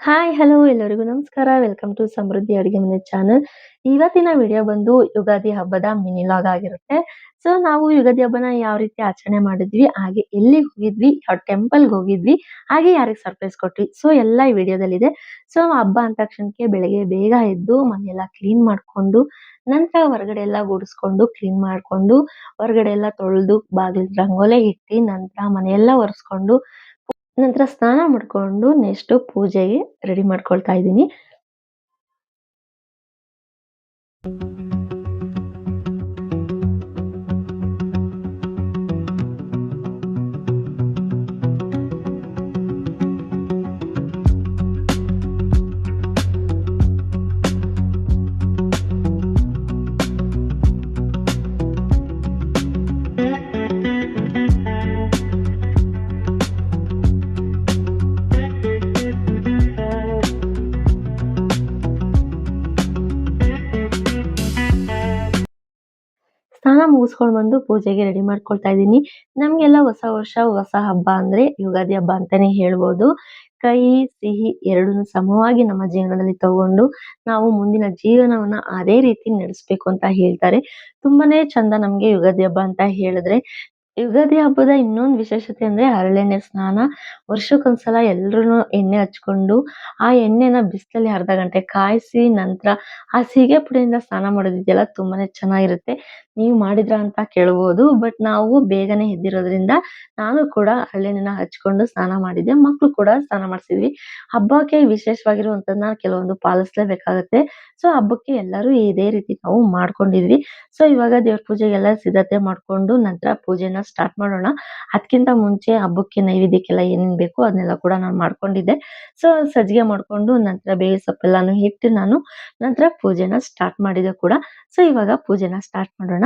Hi, hello ಎಲ್ಲರಿಗೂ ನಮಸ್ಕಾರ. Welcome to ಸಮೃದ್ಧಿ ಅಡುಗೆ ಮನೆ ಚಾನಲ್. ಇವತ್ತಿನ ವಿಡಿಯೋ ಬಂದು ಯುಗಾದಿ ಹಬ್ಬದ ಮಿನಿ ವ್ಲಾಗ್ ಆಗಿರುತ್ತೆ. ಸೊ ನಾವು ಯುಗಾದಿ ಹಬ್ಬನ ಯಾವ ರೀತಿ ಆಚರಣೆ ಮಾಡಿದ್ವಿ, ಹಾಗೆ ಎಲ್ಲಿಗೆ ಹೋಗಿದ್ವಿ, ಯಾವ ಟೆಂಪಲ್‌ಗೆ ಹೋಗಿದ್ವಿ, ಹಾಗೆ ಯಾರಿಗೆ ಸರ್ಪ್ರೈಸ್ ಕೊಟ್ವಿ. ಸೊ ಎಲ್ಲ ಈ ವಿಡಿಯೋದಲ್ಲಿದೆ. ಸೊ ಹಬ್ಬ ಅಂದ ತಕ್ಷಣಕ್ಕೆ ಬೆಳಗ್ಗೆ ಬೇಗ ಎದ್ದು ಮನೆಯೆಲ್ಲ ಕ್ಲೀನ್ ಮಾಡ್ಕೊಂಡು, ನಂತರ ಹೊರಗಡೆ ಎಲ್ಲ ಗುಡಿಸ್ಕೊಂಡು, ಕ್ಲೀನ್ ಮಾಡ್ಕೊಂಡು, ಹೊರಗಡೆ ಎಲ್ಲ ತೊಳೆದು, ಬಾಗಿಲಿಗೆ ರಂಗೋಲೆ ಇಟ್ಟು, ನಂತರ ಮನೆಯೆಲ್ಲ ಒರೆಸ್ಕೊಂಡು ನಂತರ ಸ್ನಾನ ಮಾಡ್ಕೊಂಡು ನೆಕ್ಸ್ಟ್ ಪೂಜೆಗೆ ರೆಡಿ ಮಾಡ್ಕೊಳ್ತಾ ಇದ್ದೀನಿ. ಸ್ನಾನ ಮುಗಿಸ್ಕೊಂಡು ಬಂದು ಪೂಜೆಗೆ ರೆಡಿ ಮಾಡ್ಕೊಳ್ತಾ ಇದ್ದೀನಿ. ನಮ್ಗೆಲ್ಲ ಹೊಸ ವರ್ಷ, ಹೊಸ ಹಬ್ಬ ಅಂದ್ರೆ ಯುಗಾದಿ ಹಬ್ಬ ಅಂತಾನೆ ಹೇಳ್ಬೋದು. ಕಹಿ, ಸಿಹಿ ಎರಡನ್ನೂ ಸಮವಾಗಿ ನಮ್ಮ ಜೀವನದಲ್ಲಿ ತಗೊಂಡು ನಾವು ಮುಂದಿನ ಜೀವನವನ್ನ ಅದೇ ರೀತಿ ನಡೆಸ್ಬೇಕು ಅಂತ ಹೇಳ್ತಾರೆ. ತುಂಬಾನೇ ಚಂದ ನಮ್ಗೆ ಯುಗಾದಿ ಹಬ್ಬ ಅಂತ ಹೇಳಿದ್ರೆ. ಯುಗಾದಿ ಹಬ್ಬದ ಇನ್ನೊಂದು ವಿಶೇಷತೆ ಅಂದ್ರೆ ಹರಳೆಣ್ಣೆ ಸ್ನಾನ. ವರ್ಷಕ್ಕೊಂದ್ಸಲ ಎಲ್ರೂನು ಎಣ್ಣೆ ಹಚ್ಕೊಂಡು, ಆ ಎಣ್ಣೆನ ಬಿಸಿಲಲ್ಲಿ ಅರ್ಧ ಗಂಟೆ ಕಾಯಿಸಿ, ನಂತರ ಆ ಸೀಗೆ ಪುಡಿಯಿಂದ ಸ್ನಾನ ಮಾಡೋದಿದೆಯಲ್ಲ ತುಂಬಾನೇ ಚೆನ್ನಾಗಿರುತ್ತೆ. ನೀವು ಮಾಡಿದ್ರಾ ಅಂತ ಕೇಳ್ಬೋದು. ಬಟ್ ನಾವು ಬೇಗನೆ ಎದ್ದಿರೋದ್ರಿಂದ ನಾನು ಕೂಡ ಹರಳೆಣ್ಣೆನ ಹಚ್ಕೊಂಡು ಸ್ನಾನ ಮಾಡಿದ್ದೆ. ಮಕ್ಳು ಕೂಡ ಸ್ನಾನ ಮಾಡ್ಸಿದ್ವಿ. ಹಬ್ಬಕ್ಕೆ ವಿಶೇಷವಾಗಿರುವಂತದನ್ನ ಕೆಲವೊಂದು ಪಾಲಿಸ್ಲೇಬೇಕಾಗತ್ತೆ. ಸೊ ಹಬ್ಬಕ್ಕೆ ಎಲ್ಲರೂ ಇದೇ ರೀತಿ ನಾವು ಮಾಡ್ಕೊಂಡಿದ್ವಿ. ಸೊ ಇವಾಗ ದೇವ್ರ ಪೂಜೆಗೆಲ್ಲ ಸಿದ್ಧತೆ ಮಾಡ್ಕೊಂಡು ನಂತರ ಪೂಜೆನ ಸ್ಟಾರ್ಟ್ ಮಾಡೋಣ. ಅದ್ಕಿಂತ ಮುಂಚೆ ಹಬ್ಬಕ್ಕೆ ನೈವೇದ್ಯಕ್ಕೆಲ್ಲ ಏನೇನ್ ಬೇಕು ಅದನ್ನೆಲ್ಲ ಕೂಡ ನಾನು ಮಾಡ್ಕೊಂಡಿದ್ದೆ. ಸೊ ಸಜ್ಜಿಗೆ ಮಾಡ್ಕೊಂಡು ನಂತರ ಬೇವಿನ ಸೊಪ್ಪೆಲ್ಲಾನು ಇಟ್ಟು ನಾನು ನಂತರ ಪೂಜೆನ ಸ್ಟಾರ್ಟ್ ಮಾಡಿದೆ ಕೂಡ. ಸೊ ಇವಾಗ ಪೂಜೆನ ಸ್ಟಾರ್ಟ್ ಮಾಡೋಣ.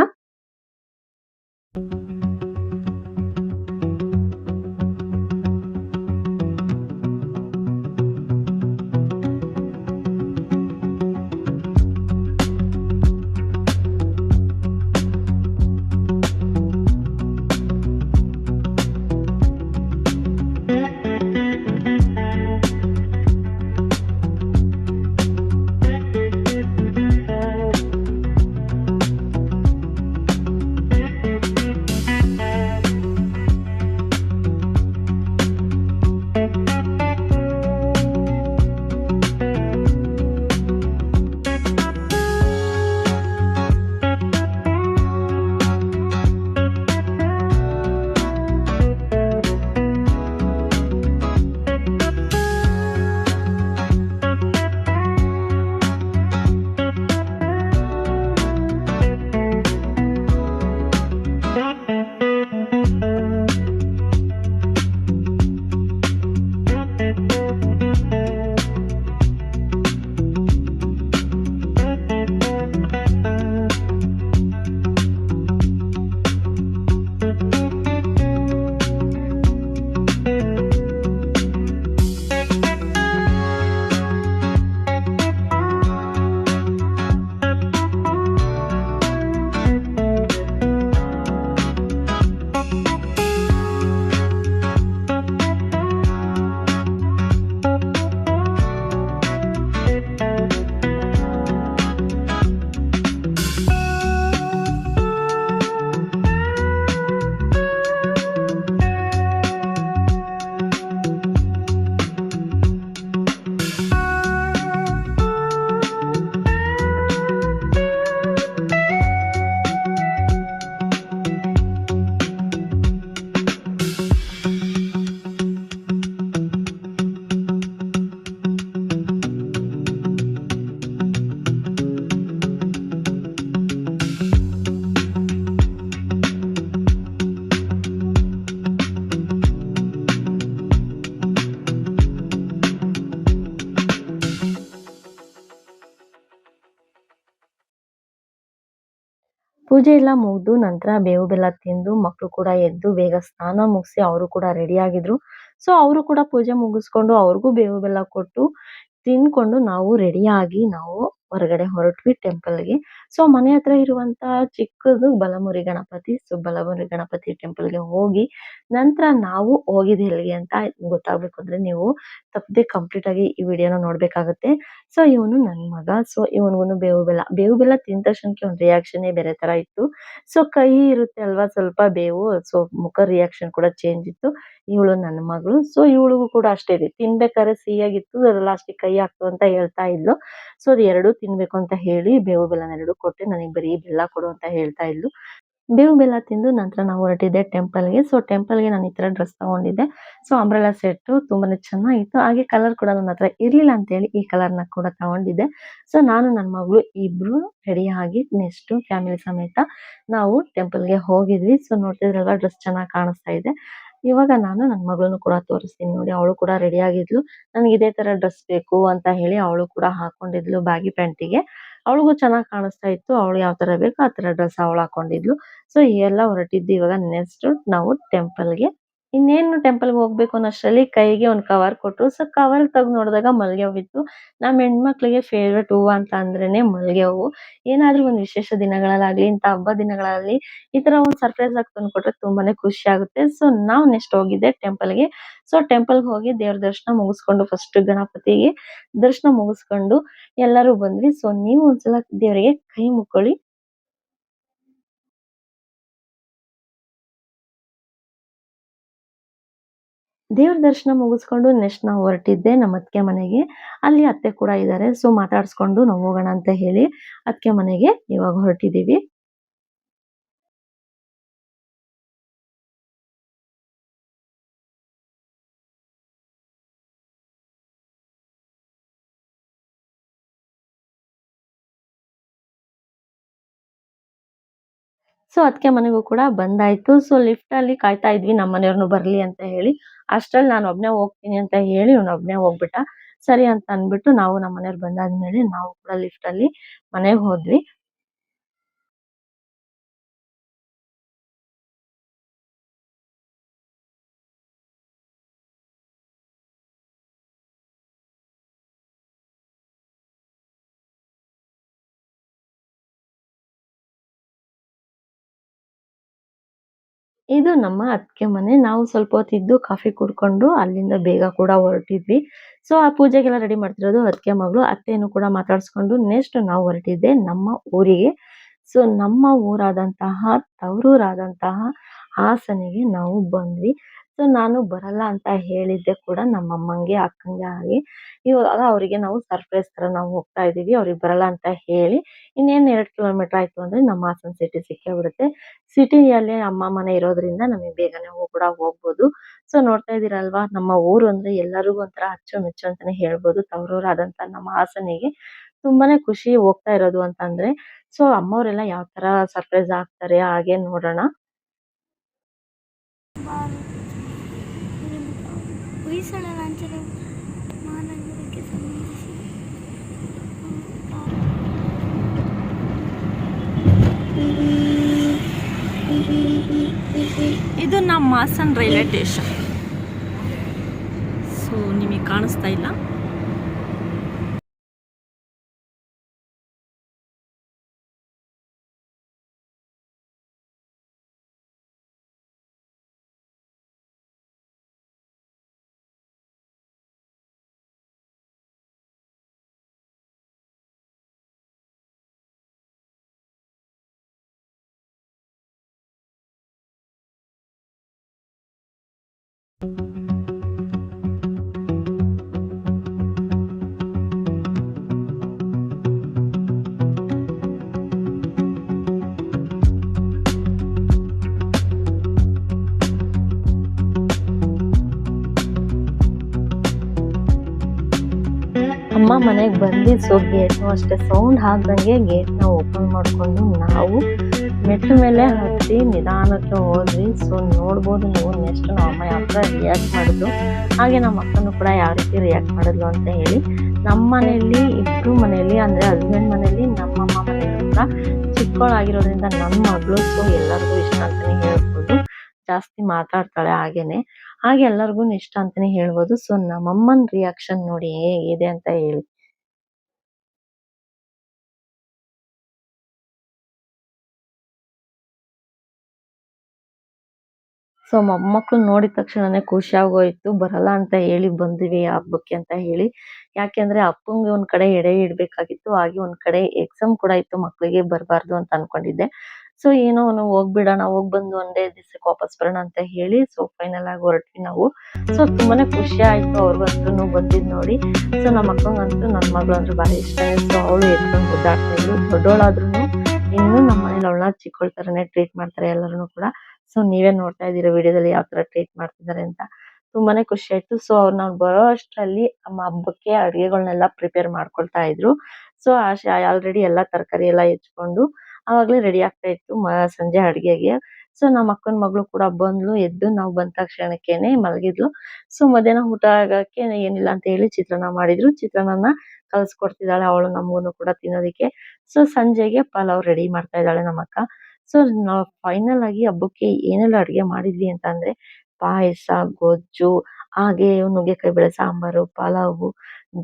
ಪೂಜೆ ಎಲ್ಲ ಮುಗ್ದು ನಂತರ ಬೇವು ಬೆಲ್ಲ ತಿಂದು ಮಕ್ಳು ಕೂಡ ಎದ್ದು ಬೇಗ ಸ್ನಾನ ಮುಗಿಸಿ ಅವರು ಕೂಡ ರೆಡಿ ಆಗಿದ್ರು. ಸೊ ಅವರು ಕೂಡ ಪೂಜೆ ಮುಗಿಸ್ಕೊಂಡು ಅವ್ರಿಗೂ ಬೇವು ಬೆಲ್ಲ ಕೊಟ್ಟು ತಿನ್ಕೊಂಡು ನಾವು ರೆಡಿ ಆಗಿ ನಾವು ಹೊರಗಡೆ ಹೊರಟ್ವಿ ಟೆಂಪಲ್‌ಗೆ. ಸೊ ಮನೆ ಹತ್ರ ಇರುವಂತಹ ಚಿಕ್ಕದು ಬಲಮುರಿ ಗಣಪತಿ. ಸೊ ಬಲಮುರಿ ಗಣಪತಿ ಟೆಂಪಲ್‌ಗೆ ಹೋಗಿ ನಂತರ ನಾವು ಹೋಗಿದ್ದು ಎಲ್ಲಿಗೆ ಅಂತ ಗೊತ್ತಾಗ್ಬೇಕು ಅಂದ್ರೆ ನೀವು ತಪ್ಪದೆ ಕಂಪ್ಲೀಟ್ ಆಗಿ ಈ ವಿಡಿಯೋನ ನೋಡ್ಬೇಕಾಗುತ್ತೆ. ಸೊ ಇವನು ನನ್ ಮಗ. ಸೊ ಇವನಿಗೂನು ಬೇವು ಬೆಲ್ಲ ತಿಂದ ತಕ್ಷಣಕ್ಕೆ ಅವ್ನ ರಿಯಾಕ್ಷನ್ನೇ ಬೇರೆ ತರ ಇತ್ತು. ಸೊ ಕಹಿ ಇರುತ್ತೆ ಅಲ್ವಾ ಸ್ವಲ್ಪ ಬೇವು. ಸೊ ಮುಖ ರಿಯಾಕ್ಷನ್ ಕೂಡ ಚೇಂಜ್ ಇತ್ತು. ಇವಳು ನನ್ನ ಮಗಳು. ಸೊ ಇವಳಿಗೂ ಕೂಡ ಅಷ್ಟೇ ಇದೆ. ತಿನ್ಬೇಕಾದ್ರೆ ಸಿಹಿಯಾಗಿತ್ತು. ಲಾಸ್ಟಿಗೆ ಕಹಿ ಆಗ್ತು ಅಂತ ಹೇಳ್ತಾ ಇದ್ಲು. ಸೊ ಅದು 2 ತಿನ್ಬೇಕು ಅಂತ ಹೇಳಿ ಬೇವು ಬೆಲ್ಲನ 2 ಕೊಟ್ಟೆ. ನನಗೆ ಬರೀ ಬೆಲ್ಲ ಕೊಡು ಅಂತ ಹೇಳ್ತಾ ಇದ್ಲು. ಬೇವು ಬೆಲ್ಲ ತಿಂದು ನಂತರ ನಾವು ಹೊರಟಿದ್ದೆ ಟೆಂಪಲ್‌ಗೆ. ಸೊ ಟೆಂಪಲ್‌ಗೆ ನಾನು ಈ ತರ ಡ್ರೆಸ್ ತಗೊಂಡಿದ್ದೆ. ಸೊ ಅಂಬ್ರೆಲಾ ಸೆಟ್ಟು ತುಂಬಾನೇ ಚೆನ್ನಾಗಿತ್ತು. ಹಾಗೆ ಕಲರ್ ಕೂಡ ನನ್ನ ಹತ್ರ ಇರ್ಲಿಲ್ಲ ಅಂತ ಹೇಳಿ ಈ ಕಲರ್‌ನ ಕೂಡ ತಗೊಂಡಿದ್ದೆ. ಸೊ ನಾನು ನನ್ನ ಮಗಳು ಇಬ್ರು ರೆಡಿ ಆಗಿ ನೆಕ್ಸ್ಟ್ ಫ್ಯಾಮಿಲಿ ಸಮೇತ ನಾವು ಟೆಂಪಲ್‌ಗೆ ಹೋಗಿದ್ವಿ. ಸೊ ನೋಡ್ತಿದ್ರಲ್ವಾ ಡ್ರೆಸ್ ಚೆನ್ನಾಗಿ ಕಾಣಿಸ್ತಾ ಇದೆ. ಇವಾಗ ನಾನು ನನ್ನ ಮಗಳನ್ನು ಕೂಡ ತೋರಿಸ್ತೀನಿ ನೋಡಿ. ಅವಳು ಕೂಡ ರೆಡಿ ಆಗಿದ್ಲು. ನನಗೆ ಇದೇ ತರ ಡ್ರೆಸ್ ಬೇಕು ಅಂತ ಹೇಳಿ ಅವಳು ಕೂಡ ಹಾಕೊಂಡಿದ್ಲು ಬ್ಯಾಗಿ ಪ್ಯಾಂಟಿಗೆ. ಅವಳಿಗೂ ಚೆನ್ನಾಗಿ ಕಾಣಿಸ್ತಾ ಇತ್ತು. ಅವಳು ಯಾವ ತರ ಬೇಕೋ ಆ ತರ ಡ್ರೆಸ್ ಅವಳು ಹಾಕೊಂಡಿದ್ಲು. ಸೊ ಎಲ್ಲ ಹೊರಟಿದ್ದು ಇವಾಗ ನೆಕ್ಸ್ಟ್ ನಾವು ಟೆಂಪಲ್‌ಗೆ. ಇನ್ನೇನು ಟೆಂಪಲ್‌ಗೆ ಹೋಗ್ಬೇಕು ಅನ್ನೋಷ್ಟರಲ್ಲಿ ಕೈಗೆ ಒಂದು ಕವರ್ ಕೊಟ್ರು. ಸೊ ಕವರ್ ತೆಗ್ದು ನೋಡಿದಾಗ ಮಲ್ಲಿಗೆ ಹೂವಿತ್ತು. ನಮ್ಮ ಹೆಣ್ಮಕ್ಳಿಗೆ ಫೇವರೇಟ್ ಹೂವು ಅಂತ ಅಂದ್ರೇನೆ ಮಲ್ಲಿಗೆ ಹೂವು. ಏನಾದ್ರೂ ಒಂದು ವಿಶೇಷ ದಿನಗಳಲ್ಲಾಗ್ಲಿ, ಇಂಥ ಹಬ್ಬ ದಿನಗಳಲ್ಲಿ ಈ ತರ ಒಂದು ಸರ್ಪ್ರೈಸ್ ಆಗಿ ತಂದ್ಕೊಟ್ರೆ ತುಂಬಾನೇ ಖುಷಿ ಆಗುತ್ತೆ. ಸೊ ನಾವು ನೆಕ್ಸ್ಟ್ ಹೋಗಿದ್ದೆ ಟೆಂಪಲ್‌ಗೆ. ಸೊ ಟೆಂಪಲ್‌ಗೆ ಹೋಗಿ ದೇವ್ರ ದರ್ಶನ ಮುಗಿಸ್ಕೊಂಡು ಫಸ್ಟ್ ಗಣಪತಿಗೆ ದರ್ಶನ ಮುಗಿಸ್ಕೊಂಡು ಎಲ್ಲರೂ ಬಂದ್ವಿ. ಸೊ ನೀವು ಒಂದ್ಸಲ ದೇವರಿಗೆ ಕೈ ಮುಕ್ಕೊಳ್ಳಿ. ದೇವ್ರ ದರ್ಶನ ಮುಗಿಸ್ಕೊಂಡು ನೆಕ್ಸ್ಟ್ ನಾವು ಹೊರಟಿದ್ದೆ ನಮ್ಮ ಅತ್ತಿಗೆ ಮನೆಗೆ. ಅಲ್ಲಿ ಅತ್ತೆ ಕೂಡ ಇದ್ದಾರೆ. ಸೊ ಮಾತಾಡ್ಸ್ಕೊಂಡು ನಾವು ಹೋಗೋಣ ಅಂತ ಹೇಳಿ ಅತ್ತಿಗೆ ಮನೆಗೆ ಇವಾಗ ಹೊರಟಿದ್ದೀವಿ. ಸೊ ಅತ್ತಿಗೆ ಮನೆಗೂ ಕೂಡ ಬಂದಾಯ್ತು. ಸೊ ಲಿಫ್ಟಲ್ಲಿ ಕಾಯ್ತಾ ಇದ್ವಿ ನಮ್ಮ ಮನೆಯವ್ರನ್ನು ಬರ್ಲಿ ಅಂತ ಹೇಳಿ. ಅಷ್ಟ್ರಲ್ಲಿ ನಾನು ಒಬ್ನೇ ಹೋಗ್ತೀನಿ ಅಂತ ಹೇಳಿ ಇವ್ನೊಬ್ನೇ ಹೋಗ್ಬಿಟ್ಟ. ಸರಿ ಅಂತ ಅಂದ್ಬಿಟ್ಟು ನಾವು ನಮ್ಮ ಮನೆಯವ್ರು ಬಂದಾದ್ಮೇಲೆ ನಾವು ಕೂಡ ಲಿಫ್ಟಲ್ಲಿ ಮನೆಗೆ ಹೋದ್ವಿ. ಇದು ನಮ್ಮ ಅತ್ತಿಗೆ ಮನೆ. ನಾವು ಸ್ವಲ್ಪ ಹೊತ್ತಿದ್ದು ಕಾಫಿ ಕುಡ್ಕೊಂಡು ಅಲ್ಲಿಂದ ಬೇಗ ಕೂಡ ಹೊರಟಿದ್ವಿ. ಸೊ ಆ ಪೂಜೆಗೆಲ್ಲ ರೆಡಿ ಮಾಡ್ತಿರೋದು ಅತ್ತಿಗೆ ಮಗಳು. ಅತ್ತೆಯನ್ನು ಕೂಡ ಮಾತಾಡ್ಸ್ಕೊಂಡು ನೆಕ್ಸ್ಟ್ ನಾವು ಹೊರಟಿದ್ದೆ ನಮ್ಮ ಊರಿಗೆ. ಸೊ ನಮ್ಮ ಊರಾದಂತಹ ತವರೂರಾದಂತಹ ಹಾಸನಿಗೆ ನಾವು ಬಂದ್ವಿ. ಸೊ ನಾನು ಬರಲ್ಲ ಅಂತ ಹೇಳಿದ್ದೆ ಕೂಡ ನಮ್ಮಮ್ಮಂಗೆ, ಅಕ್ಕಂಗೆ ಆಗಿ ಇವಾಗ ಅವರಿಗೆ ನಾವು ಸರ್ಪ್ರೈಸ್ ತರ ನಾವು ಹೋಗ್ತಾ ಇದೀವಿ. ಅವ್ರಿಗೆ ಬರಲ್ಲ ಅಂತ ಹೇಳಿ ಇನ್ನೇನು 2 ಕಿಲೋಮೀಟರ್ ಆಯ್ತು ಅಂದ್ರೆ ನಮ್ಮ ಹಾಸನ್ ಸಿಟಿ ಸಿಕ್ಕೇ ಬಿಡುತ್ತೆ. ಸಿಟಿಯಲ್ಲೇ ಅಮ್ಮ ಮನೆ ಇರೋದ್ರಿಂದ ನಮಗೆ ಬೇಗನೆ ಕೂಡ ಹೋಗ್ಬೋದು. ಸೊ ನೋಡ್ತಾ ಇದ್ದೀರಲ್ವಾ ನಮ್ಮ ಊರು ಅಂದ್ರೆ ಎಲ್ಲರಿಗೂ ಒಂಥರ ಅಚ್ಚುಮೆಚ್ಚು ಅಂತಾನೆ ಹೇಳ್ಬೋದು. ತವರೂರಾದಂತ ನಮ್ಮ ಹಾಸನಿಗೆ ತುಂಬಾನೇ ಖುಷಿ ಹೋಗ್ತಾ ಇರೋದು ಅಂತ ಅಂದ್ರೆ. ಸೊ ಅಮ್ಮವರೆಲ್ಲ ಯಾವ ತರ ಸರ್ಪ್ರೈಸ್ ಆಗ್ತಾರೆ ಹಾಗೆ ನೋಡೋಣ. ಹೊಯ್ಸಳ ಲಾಂಛನ ಮಹಾನಗರಕ್ಕೆ ಸಂಬಂಧಿಸಿ ಇದು ನಮ್ಮ ಹಾಸನ್ ರೈಲ್ವೆ ಸ್ಟೇಷನ್. ಸೊ ನಿಮಗೆ ಕಾಣಿಸ್ತಾ ಇಲ್ಲ. ಅಮ್ಮ ಮನೆಗೆ ಬಂದು ಸೊ ಗೇಟ್‌ನು ಅಷ್ಟೇ ಸೌಂಡ್ ಆಗ್ದಂಗೆ ಗೇಟ್‌ನ ಓಪನ್ ಮಾಡ್ಕೊಂಡು ನಾವು ಮೆಟ್ಲ ಮೇಲೆ ಹತ್ತಿ ನಿಧಾನಕ್ಕೆ ಹೋದ್ವಿ. ಸೊ ನೋಡ್ಬೋದು ನೀವು ನೆಕ್ಸ್ಟ್ ನಮ್ಮ ಅಮ್ಮ ಯಾವ ಥರ ರಿಯಾಕ್ಟ್ ಮಾಡಿದ್ಲು, ಹಾಗೆ ನಮ್ಮ ಅಕ್ಕನೂ ಕೂಡ ಯಾವ ರೀತಿ ರಿಯಾಕ್ಟ್ ಮಾಡಿದ್ಲು ಅಂತ ಹೇಳಿ. ನಮ್ಮ ಮನೆಯಲ್ಲಿ ಇಬ್ರು ಮನೆಯಲ್ಲಿ ಅಂದ್ರೆ ಹಸ್ಬೆಂಡ್ ಮನೆಯಲ್ಲಿ ನಮ್ಮಮ್ಮ ಮನೆಯಲ್ಲೂ ಕೂಡ ಚಿಕ್ಕವಳಾಗಿರೋದ್ರಿಂದ ನನ್ನ ಮಗಳು ಸೊ ಎಲ್ಲರಿಗೂ ಇಷ್ಟ ಅಂತಾನೆ ಹೇಳ್ಬೋದು. ಜಾಸ್ತಿ ಮಾತಾಡ್ತಾಳೆ ಹಾಗೇನೆ. ಹಾಗೆ ಎಲ್ಲರಿಗೂ ಇಷ್ಟ ಅಂತಾನೆ ಹೇಳ್ಬೋದು. ಸೊ ನಮ್ಮಮ್ಮನ ರಿಯಾಕ್ಷನ್ ನೋಡಿ ಹೇಗಿದೆ ಅಂತ ಹೇಳಿ. ಸೊ ಮೊಮ್ಮಕ್ಳು ನೋಡಿದ ತಕ್ಷಣನೇ ಖುಷಿ ಆಗೋಯ್ತು. ಬರಲ್ಲ ಅಂತ ಹೇಳಿ ಬಂದ್ವಿ ಹಬ್ಬಕ್ಕೆ ಅಂತ ಹೇಳಿ. ಯಾಕೆಂದ್ರೆ ಅಪ್ಪಂಗೆ ಒಂದ್ ಕಡೆ ಎಡೆ ಇಡ್ಬೇಕಾಗಿತ್ತು. ಹಾಗೆ ಒಂದ್ ಕಡೆ ಎಕ್ಸಾಮ್ ಕೂಡ ಇತ್ತು ಮಕ್ಳಿಗೆ ಬರ್ಬಾರ್ದು ಅಂತ ಅನ್ಕೊಂಡಿದ್ದೆ. ಸೊ ಏನೋ ಹೋಗ್ಬಿಡೋಣ, ಹೋಗ್ ಬಂದು ಒಂದೇ ದಿವ್ಸಕ್ಕೆ ವಾಪಸ್ ಬರೋಣ ಅಂತ ಹೇಳಿ ಸೊ ಫೈನಲ್ ಆಗಿ ಹೊರಟ್ವಿ ನಾವು. ಸೊ ತುಂಬಾನೇ ಖುಷಿ ಆಯ್ತು ಅವ್ರಿಗಂತೂ ಬಂದಿದ್ ನೋಡಿ. ಸೊ ನಮ್ಮ ಅಕ್ಕಂಗಂತೂ ನನ್ ಮಗಳು ಅಂದ್ರೆ ಬಾರಿ ಇಷ್ಟ. ಸೊ ಅವಳು ಎತ್ಕೊಂಡು ಮುದ್ದಾಡ್ತಾ ಇದ್ಲು. ದೊಡ್ಡೋಳಾದ್ರೂನು ಇನ್ನು ನಮ್ಮ ಮನೇಲಿ ಅವಳನ್ನ ಚಿಕ್ಕವಳ ತರನೇ ಟ್ರೀಟ್ ಮಾಡ್ತಾರೆ ಎಲ್ಲರೂ ಕೂಡ. ಸೊ ನೀವೇ ನೋಡ್ತಾ ಇದ್ದೀರಾ ವಿಡಿಯೋದಲ್ಲಿ ಯಾವ ತರ ಟ್ರೀಟ್ ಮಾಡ್ತಿದ್ದಾರೆ ಅಂತ. ತುಂಬಾನೇ ಖುಷಿ ಆಯ್ತು. ಸೊ ಅವ್ರು ನಾವ್ ಬರೋ ಅಷ್ಟ್ರಲ್ಲಿ ನಮ್ಮ ಹಬ್ಬಕ್ಕೆ ಅಡುಗೆಗಳನ್ನೆಲ್ಲ ಪ್ರಿಪೇರ್ ಮಾಡ್ಕೊಳ್ತಾ ಇದ್ರು. ಸೊ ಆಲ್ರೆಡಿ ಎಲ್ಲಾ ತರಕಾರಿ ಎಲ್ಲ ಹೆಚ್ಕೊಂಡು ಆವಾಗ್ಲೇ ರೆಡಿ ಆಗ್ತಾ ಇತ್ತು ಸಂಜೆ ಅಡ್ಗೆಗೆ. ಸೊ ನಮ್ಮ ಅಕ್ಕನ ಮಗಳು ಕೂಡ ಬಂದ್ಲು. ಎದ್ದು ನಾವು ಬಂದ ತಕ್ಷಣಕ್ಕೇನೆ ಮಲಗಿದ್ಲು. ಸೊ ಮಧ್ಯಾಹ್ನ ಊಟ ಆಗಕ್ಕೆ ಏನಿಲ್ಲ ಅಂತ ಹೇಳಿ ಚಿತ್ರಾನ್ನ ಮಾಡಿದ್ರು. ಚಿತ್ರಾನ್ನನ ಕಲ್ಸ್ಕೊಡ್ತಿದ್ದಾಳೆ ಅವಳು ನಮಗೂನು ಕೂಡ ತಿನ್ನೋದಿಕ್ಕೆ. ಸೊ ಸಂಜೆಗೆ ಪಲಾವ್ ರೆಡಿ ಮಾಡ್ತಾ ಇದ್ದಾಳೆ ನಮ್ಮ ಅಕ್ಕ. ಸೊ ನಾವು ಫೈನಲ್ ಆಗಿ ಹಬ್ಬಕ್ಕೆ ಏನೆಲ್ಲ ಅಡುಗೆ ಮಾಡಿದ್ವಿ ಅಂತ ಅಂದ್ರೆ ಪಾಯಸ, ಗೊಜ್ಜು, ಹಾಗೆ ನುಗ್ಗೆಕಾಯಿ ಬೇಳೆ ಸಾಂಬಾರು, ಪಲಾವು,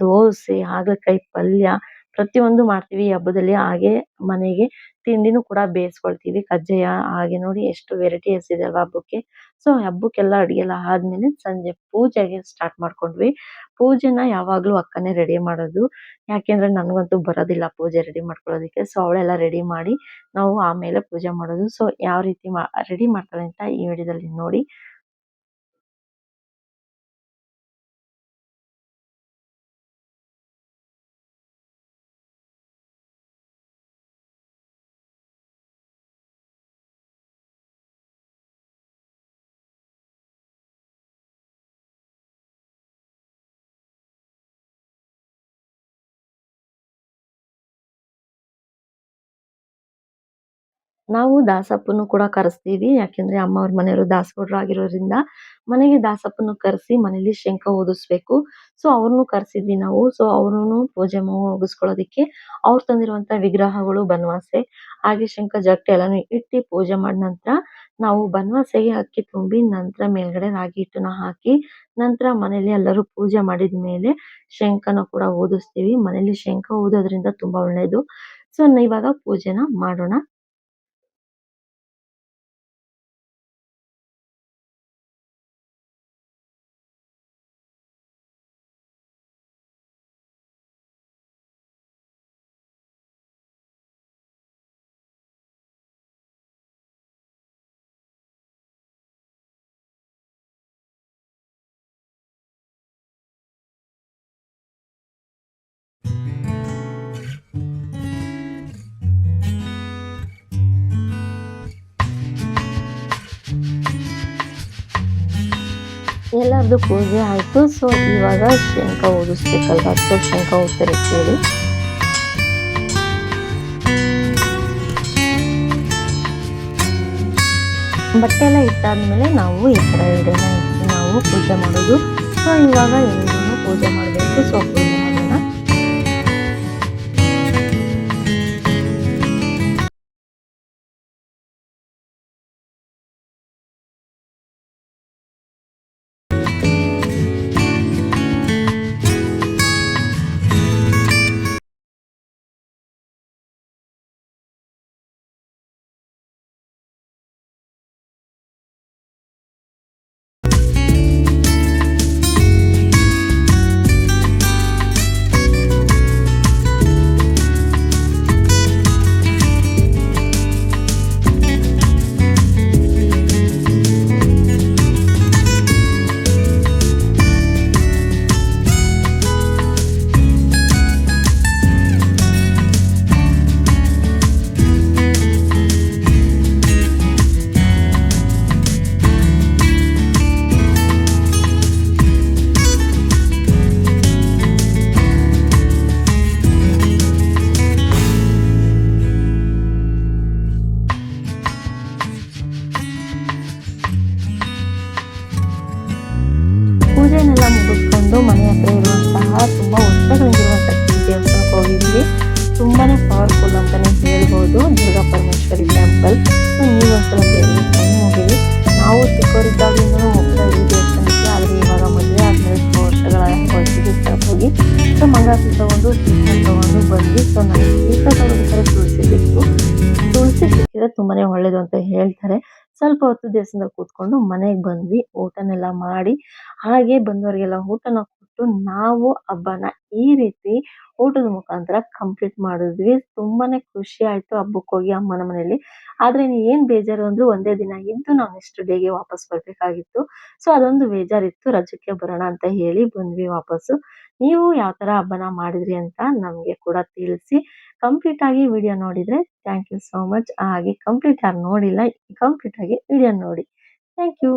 ದೋಸೆ, ಹಾಗಲಕಾಯಿ ಪಲ್ಯ ಪ್ರತಿಯೊಂದು ಮಾಡ್ತೀವಿ ಈ ಹಬ್ಬದಲ್ಲಿ. ಹಾಗೆ ಮನೆಗೆ ತಿಂಡಿನೂ ಕೂಡ ಬೇಯಿಸ್ಕೊಳ್ತೀವಿ. ಕಜ್ಜಾಯ ಹಾಗೆ ನೋಡಿ ಎಷ್ಟು ವೆರೈಟೀಸ್ ಇದೆ ಅಲ್ವಾ ಹಬ್ಬಕ್ಕೆ. ಸೊ ಹಬ್ಬಕ್ಕೆಲ್ಲ ಅಡುಗೆ ಎಲ್ಲ ಆದ್ಮೇಲೆ ಸಂಜೆ ಪೂಜೆಗೆ ಸ್ಟಾರ್ಟ್ ಮಾಡ್ಕೊಂಡ್ವಿ. ಪೂಜೆನ ಯಾವಾಗ್ಲೂ ಅಕ್ಕನೇ ರೆಡಿ ಮಾಡೋದು. ಯಾಕೆಂದ್ರೆ ನನ್ಗಂತೂ ಬರೋದಿಲ್ಲ ಪೂಜೆ ರೆಡಿ ಮಾಡ್ಕೊಳ್ಳೋದಿಕ್ಕೆ. ಸೊ ಅವಳೆಲ್ಲ ರೆಡಿ ಮಾಡಿ ನಾವು ಆಮೇಲೆ ಪೂಜೆ ಮಾಡೋದು. ಸೊ ಯಾವ ರೀತಿ ರೆಡಿ ಮಾಡ್ತಾಳೆ ಅಂತ ಈ ವಿಡಿಯೋದಲ್ಲಿ ನೋಡಿ. ನಾವು ದಾಸಪ್ಪನ್ನು ಕೂಡ ಕರೆಸ್ತೀವಿ. ಯಾಕೆಂದ್ರೆ ಅಮ್ಮ ಅವ್ರ ಮನೆಯವರು ದಾಸಗೌಡ್ರು ಆಗಿರೋದ್ರಿಂದ ಮನೆಗೆ ದಾಸಪ್ಪನ್ನು ಕರೆಸಿ ಮನೇಲಿ ಶಂಖ ಊದಿಸ್ಬೇಕು. ಸೊ ಅವ್ರನ್ನು ಕರೆಸಿದ್ವಿ ನಾವು. ಸೊ ಅವ್ರುನು ಪೂಜೆ ಮುಗಿಸ್ಕೊಳ್ಳೋದಿಕ್ಕೆ ಅವ್ರು ತಂದಿರುವಂತ ವಿಗ್ರಹಗಳು ಬನವಾಸೆ ಹಾಗೆ ಶಂಖ ಜಗಟೆ ಎಲ್ಲಾನು ಇಟ್ಟು ಪೂಜೆ ಮಾಡಿದ ನಂತರ ನಾವು ಬನವಾಸೆಗೆ ಅಕ್ಕಿ ತುಂಬಿ ನಂತರ ಮೇಲ್ಗಡೆ ರಾಗಿ ಹಿಟ್ಟನ್ನ ಹಾಕಿ ನಂತರ ಮನೇಲಿ ಎಲ್ಲರೂ ಪೂಜೆ ಮಾಡಿದ್ಮೇಲೆ ಶಂಖನ ಕೂಡ ಊದಿಸ್ತೀವಿ. ಮನೇಲಿ ಶಂಖ ಊದೋದ್ರಿಂದ ತುಂಬಾ ಒಳ್ಳೇದು. ಸೊ ಇವಾಗ ಪೂಜೆನ ಮಾಡೋಣ. ಎಲ್ಲರದು ಪೂಜೆ ಆಯ್ತು. ಸೊ ಇವಾಗ ಶಂಖ ಊದಿಸ್ಬೇಕಲ್ವಾ. ಸೊ ಶಂಖ ಊದ್ತಾರೆ ಕೇಳಿ. ಬಟ್ಟೆ ಎಲ್ಲ ಇಟ್ಟಾದ್ಮೇಲೆ ನಾವು ಈ ತರ ಎಡೆನ ಇಟ್ಟು ನಾವು ಪೂಜೆ ಮಾಡೋದು. ಸೊ ಇವಾಗ ಎಲ್ಲರೂ ಪೂಜೆ ಮಾಡಬೇಕು. ಸೊ ಪೂಜೆ ಮಾಡೋಣ. ಪೂಜೆನೆಲ್ಲ ಮುಗಿಸ್ಕೊಂಡು ಮನೆ ಹತ್ರ ಇರುವಂತಹ ತುಂಬಾ ವರ್ಷಗಳಿರುವಂತಹ ದೇವಸ್ಥಾನಕ್ಕೆ ಹೋಗಿದ್ವಿ. ತುಂಬಾನೇ ಪವರ್ಫುಲ್ ಅಂತಾನೆ ಹೇಳ್ಬೋದು. ದುರ್ಗಾ ಪರಮೇಶ್ವರಿ ಟೆಂಪಲ್. ಸೊ ನೀವು ಒಂದ್ಸಲ ಟೈಮ್ ಹೋಗಿವಿ. ನಾವು ಚಿಕ್ಕವರಿದ್ದಾಗಿಂದನೂ ಹೋಗ್ತಾ ಇದ್ವಿ ದೇವಸ್ಥಾನಕ್ಕೆ. ಆದ್ರೆ ಇವಾಗ ಮದುವೆ ಆದ್ಮೇಲೆ ತುಂಬ ವರ್ಷಗಳ ದೇವಸ್ಥಾನಕ್ಕೆ ಹೋಗಿ ಸೊ ಮಂಗಳಾರತಿ ತಗೊಂಡು ತೀರ್ಥ ತಗೊಂಡು ಬಂದ್ವಿ. ಸೊ ನನಗೆ ತೀರ್ಥ ತಗೋಬೇಕಾದ್ರೆ ತುಳಸಿ ಸಿಕ್ತು. ತುಳಸಿ ಸಿಕ್ಕಿದ್ರೆ ತುಂಬಾನೇ ಒಳ್ಳೇದು ಅಂತ ಹೇಳ್ತಾರೆ. ಸ್ವಲ್ಪ ಹೊತ್ತು ದೇವಸ್ಥಾನದಲ್ಲಿ ಕೂತ್ಕೊಂಡು ಮನೆಗೆ ಬಂದ್ವಿ. ಊಟನೆಲ್ಲ ಮಾಡಿ ಹಾಗೆ ಬಂದವರಿಗೆಲ್ಲ ಊಟನ ಕೊಟ್ಟು ನಾವು ಹಬ್ಬನ ಈ ರೀತಿ ಊಟದ ಮುಖಾಂತರ ಕಂಪ್ಲೀಟ್ ಮಾಡಿದ್ವಿ. ತುಂಬಾನೇ ಖುಷಿ ಆಯ್ತು ಹಬ್ಬಕ್ಕೆ ಹೋಗಿ ಅಮ್ಮನ ಮನೆಯಲ್ಲಿ. ಆದ್ರೆ ಏನ್ ಬೇಜಾರು ಅಂದ್ರೆ ಒಂದೇ ದಿನ ಇದ್ದು ನಾವು ನೆಕ್ಸ್ಟ್ ಡೇಗೆ ವಾಪಸ್ ಬರ್ಬೇಕಾಗಿತ್ತು. ಸೊ ಅದೊಂದು ಬೇಜಾರಿತ್ತು. ರಜಕ್ಕೆ ಬರೋಣ ಅಂತ ಹೇಳಿ ಬಂದ್ವಿ ವಾಪಸ್ಸು. ನೀವು ಯಾವ ತರ ಹಬ್ಬನ ಮಾಡಿದ್ರಿ ಅಂತ ನಮ್ಗೆ ಕೂಡ ತಿಳಿಸಿ. ಕಂಪ್ಲೀಟ್ ಆಗಿ ವಿಡಿಯೋ ನೋಡಿದ್ರೆ ಥ್ಯಾಂಕ್ ಯು ಸೋ ಮಚ್. ಹಾಗೆ ಕಂಪ್ಲೀಟ್ ಆಗಿ ನೋಡಿಲ್ಲ, ಕಂಪ್ಲೀಟ್ ಆಗಿ ವಿಡಿಯೋ ನೋಡಿ. Thank you.